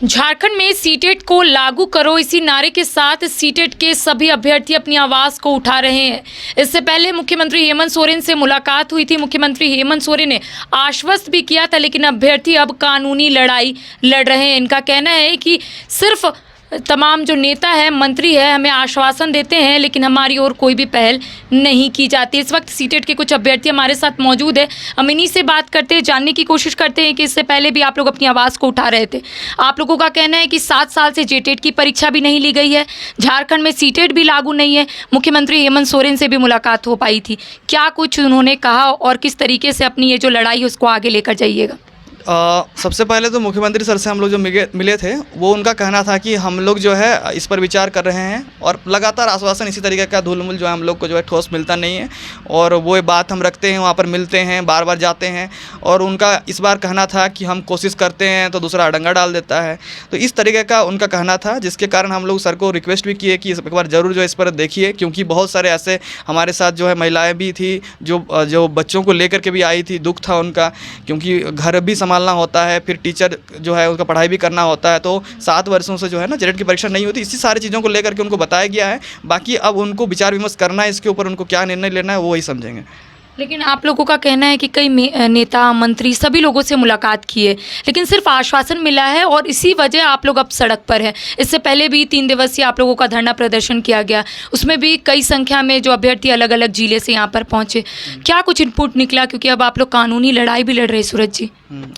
झारखंड में सीटेट को लागू करो, इसी नारे के साथ सीटेट के सभी अभ्यर्थी अपनी आवाज को उठा रहे हैं। इससे पहले मुख्यमंत्री हेमंत सोरेन से मुलाकात हुई थी। मुख्यमंत्री हेमंत सोरेन ने आश्वस्त भी किया था, लेकिन अभ्यर्थी अब कानूनी लड़ाई लड़ रहे हैं। इनका कहना है कि सिर्फ तमाम जो नेता है, मंत्री है, हमें आश्वासन देते हैं, लेकिन हमारी ओर कोई भी पहल नहीं की जाती। इस वक्त सीटेट के कुछ अभ्यर्थी हमारे साथ मौजूद है। हम इन्हीं से बात करते हैं, जानने की कोशिश करते हैं कि इससे पहले भी आप लोग अपनी आवाज़ को उठा रहे थे। आप लोगों का कहना है कि 7 साल से जेटेट की परीक्षा भी नहीं ली गई है, झारखंड में सीटेट भी लागू नहीं है। मुख्यमंत्री हेमंत सोरेन से भी मुलाकात हो पाई थी, क्या कुछ उन्होंने कहा और किस तरीके से अपनी ये जो लड़ाई है उसको आगे लेकर जाइएगा? सबसे पहले तो मुख्यमंत्री सर से हम लोग जो मिले थे, वो उनका कहना था कि हम लोग जो है इस पर विचार कर रहे हैं और लगातार आश्वासन इसी तरीके का धूलमूल जो है हम लोग को जो है ठोस मिलता नहीं है। और वो बात हम रखते हैं, वहाँ पर मिलते हैं, बार बार जाते हैं। और उनका इस बार कहना था कि हम कोशिश करते हैं तो दूसरा अड़ंगा डाल देता है। तो इस तरीके का उनका कहना था, जिसके कारण हम लोग सर को रिक्वेस्ट भी किए कि एक बार ज़रूर जो है इस पर देखिए, क्योंकि बहुत सारे ऐसे हमारे साथ जो है महिलाएँ भी थी जो बच्चों को लेकर के भी आई थी। दुख था उनका, क्योंकि घर भी संभालना होता है, फिर टीचर जो है उसका पढ़ाई भी करना होता है। तो 7 वर्षों से जो है ना जेटेट की परीक्षा नहीं होती। इसी सारी चीज़ों को लेकर के उनको बताया गया है। बाकी अब उनको विचार विमर्श करना है, इसके ऊपर उनको क्या निर्णय लेना है वो ही समझेंगे। लेकिन आप लोगों का कहना है कि कई नेता, मंत्री सभी लोगों से मुलाकात की है, लेकिन सिर्फ आश्वासन मिला है और इसी वजह आप लोग अब सड़क पर हैं। इससे पहले भी 3 दिवसीय आप लोगों का धरना प्रदर्शन किया गया, उसमें भी कई संख्या में जो अभ्यर्थी अलग अलग जिले से यहाँ पर पहुँचे। क्या कुछ इनपुट निकला, क्योंकि अब आप लोग कानूनी लड़ाई भी लड़ रहे हैं सूरज जी?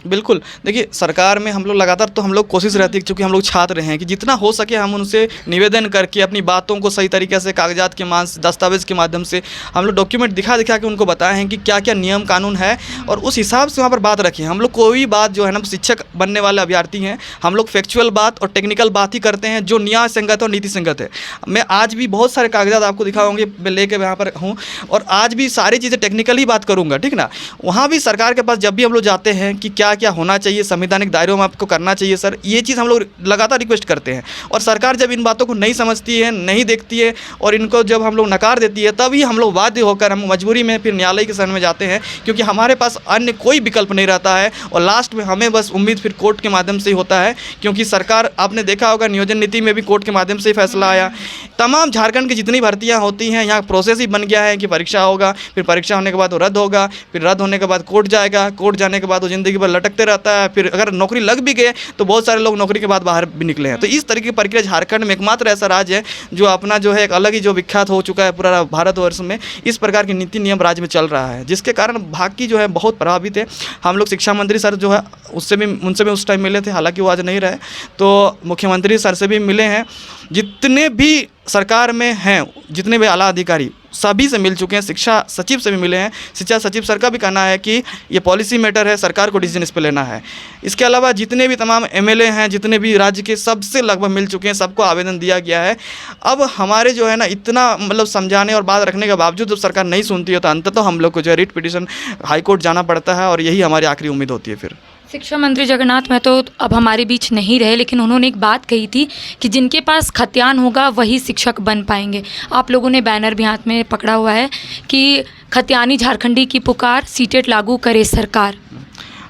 बिल्कुल, देखिए सरकार में हम लोग लगातार तो हम लोग कोशिश रहती है, क्योंकि हम लोग छात्र हैं, कि जितना हो सके हम उनसे निवेदन करके अपनी बातों को सही तरीके से कागजात के दस्तावेज़ के माध्यम से हम लोग डॉक्यूमेंट दिखा के उनको बताए हैं कि क्या क्या नियम कानून है, और उस हिसाब से वहाँ पर बात रखें। हम लोग कोई बात जो है ना, शिक्षक बनने वाले अभ्यर्थी हैं, हम लोग फैक्चुअल बात और टेक्निकल बात ही करते हैं, जो न्याय संगत और नीति संगत है। मैं आज भी बहुत सारे कागजात आपको दिखाऊंगे, मैं लेके यहाँ पर हूँ, और आज भी सारी चीज़ें टेक्निकल ही बात करूँगा, ठीक ना। वहाँ भी सरकार के पास जब भी हम लोग जाते हैं कि क्या क्या होना चाहिए, संवैधानिक दायरों में आपको करना चाहिए सर, ये चीज़ हम लोग लगातार रिक्वेस्ट करते हैं। और सरकार जब इन बातों को नहीं समझती है, नहीं देखती है, और इनको जब हम लोग नकार देती है, तभी हम लोग बाध्य होकर हम मजबूरी में फिर न्यायालय के शरण में जाते हैं, क्योंकि हमारे पास अन्य कोई विकल्प नहीं रहता है। और लास्ट में हमें बस उम्मीद फिर कोर्ट के माध्यम से ही होता है, क्योंकि सरकार, आपने देखा होगा नियोजन नीति में भी कोर्ट के माध्यम से ही फैसला आया। तमाम झारखंड की जितनी भर्तियां होती हैं, यहाँ प्रोसेस ही बन गया है कि परीक्षा होगा, फिर परीक्षा होने के बाद वो रद्द होगा, फिर रद्द होने के बाद कोर्ट जाएगा, कोर्ट जाने के बाद वो ज़िंदगी भर लटकते रहता है। फिर अगर नौकरी लग भी गए तो बहुत सारे लोग नौकरी के बाद बाहर भी निकले हैं। तो इस तरीके की प्रक्रिया झारखंड में एकमात्र ऐसा राज्य है जो अपना जो है एक अलग ही जो विख्यात हो चुका है पूरा भारतवर्ष में। इस प्रकार की नीति नियम राज्य में चल रहा है, जिसके कारण बाकी जो है बहुत प्रभावित है। हम लोग शिक्षा मंत्री सर जो है उनसे भी उस टाइम मिले थे, हालांकि वो आज नहीं रहे। तो मुख्यमंत्री सर से भी मिले हैं, जितने भी सरकार में हैं, जितने भी आला अधिकारी सभी से मिल चुके हैं, शिक्षा सचिव से भी मिले हैं। शिक्षा सचिव सर का भी कहना है कि ये पॉलिसी मैटर है, सरकार को डिसीजन इस पर लेना है। इसके अलावा जितने भी तमाम एमएलए हैं, जितने भी राज्य के, सबसे लगभग मिल चुके हैं, सबको आवेदन दिया गया है। अब हमारे जो है ना इतना मतलब समझाने और बात रखने के बावजूद जब सरकार नहीं सुनती है, तो अंततः हम लोग को जो है रिट पिटीशन हाईकोर्ट जाना पड़ता है, और यही हमारी आखिरी उम्मीद होती है। फिर शिक्षा मंत्री जगन्नाथ महतो अब हमारे बीच नहीं रहे, लेकिन उन्होंने एक बात कही थी कि जिनके पास खतियान होगा वही शिक्षक बन पाएंगे। आप लोगों ने बैनर भी हाथ में पकड़ा हुआ है कि खतियानी झारखंडी की पुकार, सीटेट लागू करे सरकार।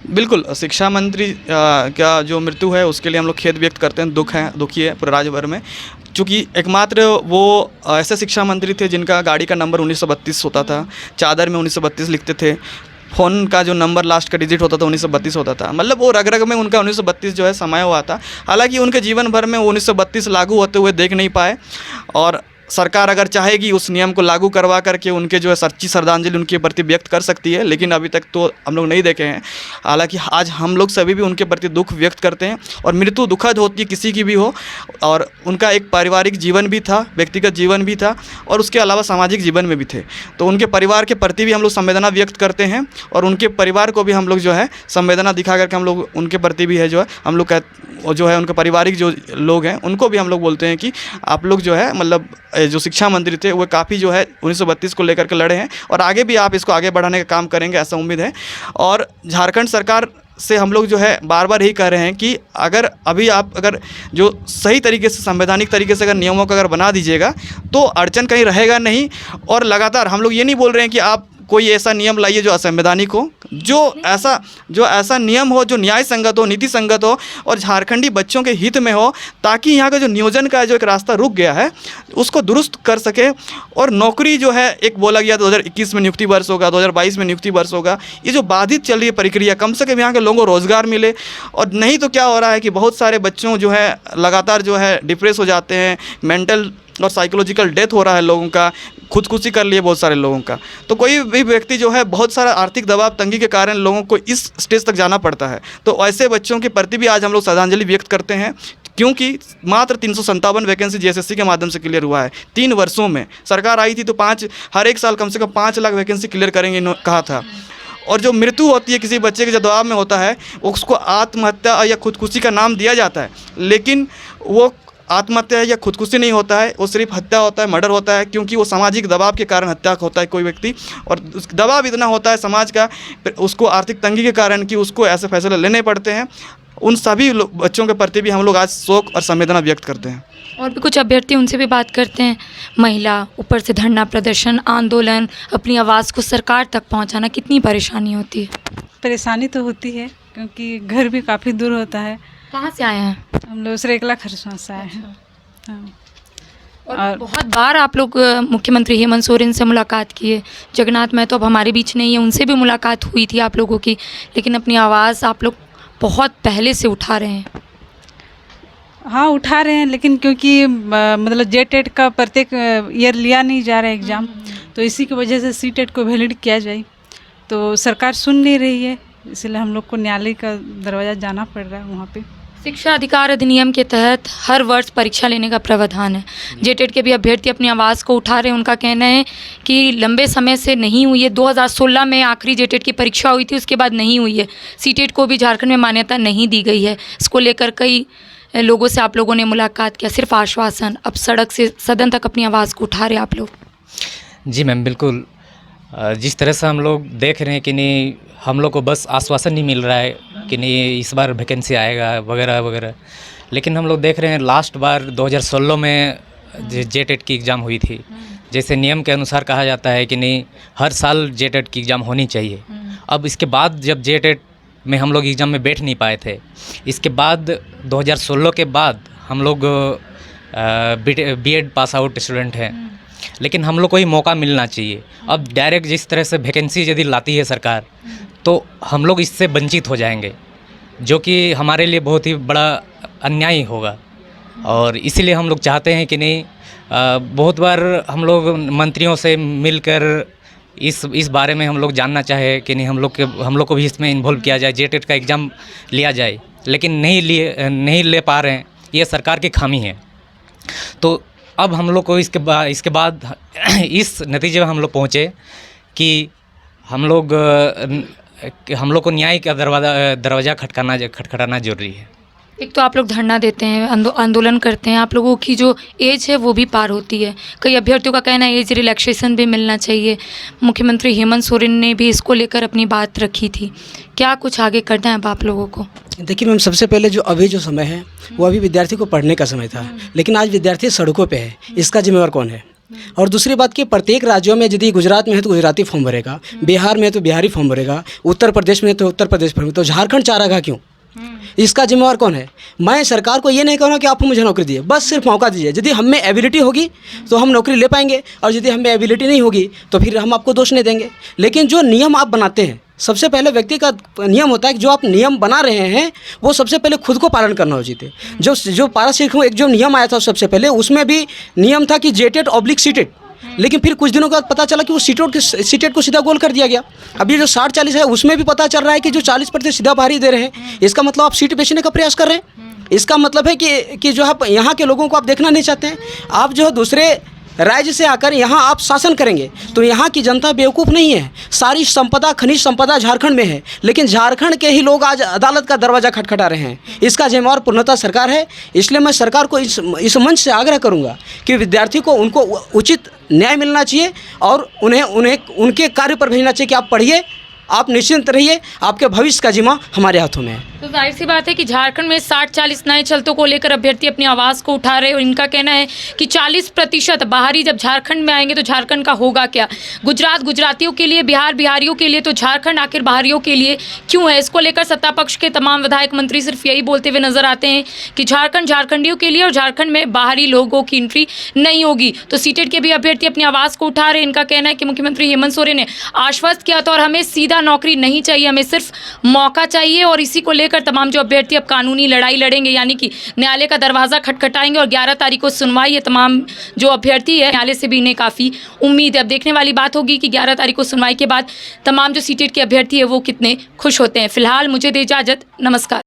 बिल्कुल, शिक्षा मंत्री का जो मृत्यु है उसके लिए हम लोग खेद व्यक्त करते हैं, दुखी है पूरे राज्य भर में। चूँकि एकमात्र वो ऐसे शिक्षा मंत्री थे जिनका गाड़ी का नंबर 1932 होता था, चादर में 1932 लिखते थे, फ़ोन का जो नंबर लास्ट का डिजिट होता था 1932 होता था। मतलब वो रग रग में उनका 1932 जो है समाया हुआ था। हालांकि उनके जीवन भर में 1932 लागू होते हुए देख नहीं पाए, और सरकार अगर चाहेगी उस नियम को लागू करवा करके उनके जो है सच्ची श्रद्धांजलि उनके प्रति व्यक्त कर सकती है, लेकिन अभी तक तो हम लोग नहीं देखे हैं। हालांकि आज हम लोग सभी भी उनके प्रति दुख व्यक्त करते हैं, और मृत्यु दुखद होती है किसी की भी हो, और उनका एक पारिवारिक जीवन भी था, व्यक्तिगत जीवन भी था, और उसके अलावा सामाजिक जीवन में भी थे। तो उनके परिवार के प्रति भी हम लोग संवेदना व्यक्त करते हैं, और उनके परिवार को भी हम लोग जो है संवेदना दिखा करके हम लोग उनके प्रति भी है जो है हम लोग जो है उनके पारिवारिक जो लोग हैं उनको भी हम लोग बोलते हैं कि आप लोग जो है मतलब जो शिक्षा मंत्री थे वो काफ़ी जो है 1932 को लेकर के लड़े हैं, और आगे भी आप इसको आगे बढ़ाने का काम करेंगे, ऐसा उम्मीद है। और झारखंड सरकार से हम लोग जो है बार बार यही कह रहे हैं कि अगर अभी आप अगर जो सही तरीके से संवैधानिक तरीके से अगर नियमों को अगर बना दीजिएगा तो अड़चन कहीं रहेगा नहीं। और लगातार हम लोग ये नहीं बोल रहे हैं कि आप कोई ऐसा नियम लाइए जो असंवैधानिक हो, जो ऐसा नियम हो जो न्याय संगत हो, नीति संगत हो और झारखंडी बच्चों के हित में हो, ताकि यहाँ का जो नियोजन का जो एक रास्ता रुक गया है उसको दुरुस्त कर सके। और नौकरी जो है, एक बोला गया 2021 में नियुक्ति वर्ष होगा, 2022 में नियुक्ति वर्ष होगा, ये जो बाधित चल रही है प्रक्रिया, कम से कम यहाँ के लोगों को रोज़गार मिले। और नहीं तो क्या हो रहा है कि बहुत सारे बच्चों जो है लगातार जो है डिप्रेस हो जाते हैं, मेंटल और साइकोलॉजिकल डेथ हो रहा है लोगों का, खुदकुशी कर लिए बहुत सारे लोगों का। तो कोई भी व्यक्ति जो है बहुत सारा आर्थिक दबाव, तंगी के कारण लोगों को इस स्टेज तक जाना पड़ता है। तो ऐसे बच्चों के प्रति भी आज हम लोग श्रद्धांजलि व्यक्त करते हैं, क्योंकि मात्र 357 वैकेंसी जीएसएससी के माध्यम से क्लियर हुआ है 3 वर्षों में। सरकार आई थी तो हर एक साल कम से कम 5 लाख वैकेंसी क्लियर करेंगे कहा था। और जो मृत्यु होती है किसी बच्चे के जो दबाव में होता है, उसको आत्महत्या या खुदकुशी का नाम दिया जाता है, लेकिन वो आत्महत्या या खुदकुशी नहीं होता है, वो सिर्फ हत्या होता है, मर्डर होता है, क्योंकि वो सामाजिक दबाव के कारण हत्या होता है कोई व्यक्ति। और उस दबाव इतना होता है समाज का, उसको आर्थिक तंगी के कारण कि उसको ऐसे फैसले लेने पड़ते हैं। उन सभी बच्चों के प्रति भी हम लोग आज शोक और संवेदना व्यक्त करते हैं। और भी कुछ अभ्यर्थी, उनसे भी बात करते हैं। महिला, ऊपर से धरना प्रदर्शन, आंदोलन, अपनी आवाज़ को सरकार तक पहुंचाना, कितनी परेशानी होती है? परेशानी तो होती है, क्योंकि घर भी काफ़ी दूर होता है। कहाँ से आए हैं? हम लोग सरेकला खरसवां से आए हैं। हाँ। और बहुत बार आप लोग मुख्यमंत्री हेमंत सोरेन से मुलाकात किए। जगन्नाथ महतो अब हमारे बीच नहीं है, उनसे भी मुलाकात हुई थी आप लोगों की, लेकिन अपनी आवाज़ आप लोग बहुत पहले से उठा रहे हैं। हाँ, उठा रहे हैं, लेकिन क्योंकि मतलब जेटेट का प्रत्येक ईयर लिया नहीं जा रहा है एग्ज़ाम, तो इसी की वजह से सीटेट को वैलिड किया जाए, तो सरकार सुन नहीं रही है, इसलिए हम लोग को न्यायालय का दरवाज़ा जाना पड़ रहा है वहाँ पे। शिक्षा अधिकार अधिनियम के तहत हर वर्ष परीक्षा लेने का प्रावधान है। जेटेट के भी अभ्यर्थी अपनी आवाज़ को उठा रहे हैं। उनका कहना है कि लंबे समय से नहीं हुई है। 2016 में आखिरी जेटेट की परीक्षा हुई थी, उसके बाद नहीं हुई है। सीटेट को भी झारखंड में मान्यता नहीं दी गई है। इसको लेकर कई लोगों से आप लोगों ने मुलाकात किया, सिर्फ आश्वासन। अब सड़क से सदन तक अपनी आवाज़ को उठा रहे आप लोग। जी मैम, बिल्कुल। जिस तरह से हम लोग देख रहे हैं कि नहीं, हम लोग को बस आश्वासन नहीं मिल रहा है कि नहीं इस बार वैकेंसी आएगा वगैरह वगैरह, लेकिन हम लोग देख रहे हैं लास्ट बार 2016 में जेटेट की एग्ज़ाम हुई थी। जैसे नियम के अनुसार कहा जाता है कि नहीं हर साल जेटेट की एग्ज़ाम होनी चाहिए। अब इसके बाद जब जेटेट में हम लोग एग्ज़ाम में बैठ नहीं पाए थे, इसके बाद 2016 के बाद हम लोग बीएड पास आउट स्टूडेंट हैं, लेकिन हम लोग को ही मौका मिलना चाहिए। अब डायरेक्ट जिस तरह से वैकेंसी यदि लाती है सरकार, तो हम लोग इससे वंचित हो जाएंगे, जो कि हमारे लिए बहुत ही बड़ा अन्याय होगा। और इसीलिए हम लोग चाहते हैं कि नहीं, बहुत बार हम लोग मंत्रियों से मिलकर इस बारे में हम लोग जानना चाहे कि नहीं हम लोग को भी इसमें इन्वॉल्व किया जाए, जेटेट का एग्ज़ाम लिया जाए, लेकिन नहीं ले पा रहे हैं। ये सरकार की खामी है। तो अब हम लोग को इसके बाद इस नतीजे में हम लोग पहुँचे कि हम लोग को न्याय का दरवाज़ा खटखटाना जरूरी है। एक तो आप लोग धरना देते हैं, आंदोलन करते हैं, आप लोगों की जो एज है वो भी पार होती है। कई अभ्यर्थियों का कहना है एज रिलैक्सेशन भी मिलना चाहिए। मुख्यमंत्री हेमंत सोरेन ने भी इसको लेकर अपनी बात रखी थी। क्या कुछ आगे करना है अब आप लोगों को? देखिए मैम, सबसे पहले जो अभी जो समय है वो अभी विद्यार्थी को पढ़ने का समय था, लेकिन आज विद्यार्थी सड़कों पे है। इसका जिम्मेवार कौन है? और दूसरी बात कि प्रत्येक राज्यों में यदि गुजरात में है तो गुजराती फॉर्म भरेगा, बिहार में है तो बिहारी फॉर्म भरेगा, उत्तर प्रदेश में है तो उत्तर प्रदेश फॉर्म, तो झारखंड चाहेगा क्यों? इसका जिम्मेवार कौन है? मैं सरकार को ये नहीं कहूँगा कि आप मुझे नौकरी दिए, बस सिर्फ मौका दीजिए। यदि हम में एबिलिटी होगी तो हम नौकरी ले पाएंगे, और यदि हमें एबिलिटी नहीं होगी तो फिर हम आपको दोष नहीं देंगे। लेकिन जो नियम आप बनाते हैं, सबसे पहले व्यक्ति का नियम होता है कि जो आप नियम बना रहे हैं वो सबसे पहले खुद को पालन करना उचित है। जो पारा एक जो नियम आया था सबसे पहले, उसमें भी नियम था कि जेटेट ऑब्लिक सीटेट, लेकिन फिर कुछ दिनों के बाद पता चला कि वो सीटेट को सीधा गोल कर दिया गया। अब ये जो 60-40 है उसमें भी पता चल रहा है कि जो 40% सीधा बाहरी दे रहे हैं। इसका मतलब आप सीट बेचने का प्रयास कर रहे हैं। इसका मतलब है कि जो आप यहाँ के लोगों को आप देखना नहीं चाहते हैं। आप जो दूसरे राज्य से आकर यहाँ आप शासन करेंगे, तो यहाँ की जनता बेवकूफ़ नहीं है। सारी संपदा, खनिज संपदा झारखंड में है, लेकिन झारखंड के ही लोग आज अदालत का दरवाज़ा खटखटा रहे हैं। इसका जिम्मेवार पूर्णतः सरकार है। इसलिए मैं सरकार को इस मंच से आग्रह करूँगा कि विद्यार्थी को उनको उचित न्याय मिलना चाहिए, और उन्हें उनके कार्य पर भेजना चाहिए कि आप पढ़िए, आप निश्चिंत रहिए, आपके भविष्य का जिम्मा हमारे हाथों में है। तो जाहिर सी बात है कि झारखंड में 60-40 नए चलतों को लेकर अभ्यर्थी अपनी आवाज़ को उठा रहे हैं और इनका कहना है कि 40% बाहरी जब झारखंड में आएंगे तो झारखंड का होगा क्या। गुजरात गुजरातियों के लिए, बिहार बिहारियों के लिए, तो झारखंड आखिर बाहरियों के लिए क्यों है। इसको लेकर सत्ता पक्ष के तमाम विधायक मंत्री सिर्फ यही बोलते हुए नजर आते हैं कि झारखंड झारखंडियों के लिए और झारखंड में बाहरी लोगों की एंट्री नहीं होगी। तो सीटेट के भी अभ्यर्थी अपनी आवाज़ को उठा रहे हैं। इनका कहना है कि मुख्यमंत्री हेमंत सोरेन ने आश्वस्त किया था और हमें सीधा नौकरी नहीं चाहिए, हमें सिर्फ मौका चाहिए। और इसी को लेकर तमाम जो अभ्यर्थी अब कानूनी लड़ाई लड़ेंगे, यानी कि न्यायालय का दरवाज़ा खटखटाएंगे और 11 तारीख को सुनवाई है। तमाम जो अभ्यर्थी है न्यायालय से भी इन्हें काफ़ी उम्मीद है। अब देखने वाली बात होगी कि 11 तारीख को सुनवाई के बाद तमाम जो सीटेट के अभ्यर्थी है वो कितने खुश होते हैं। फिलहाल मुझे दे इजाज़त, नमस्कार।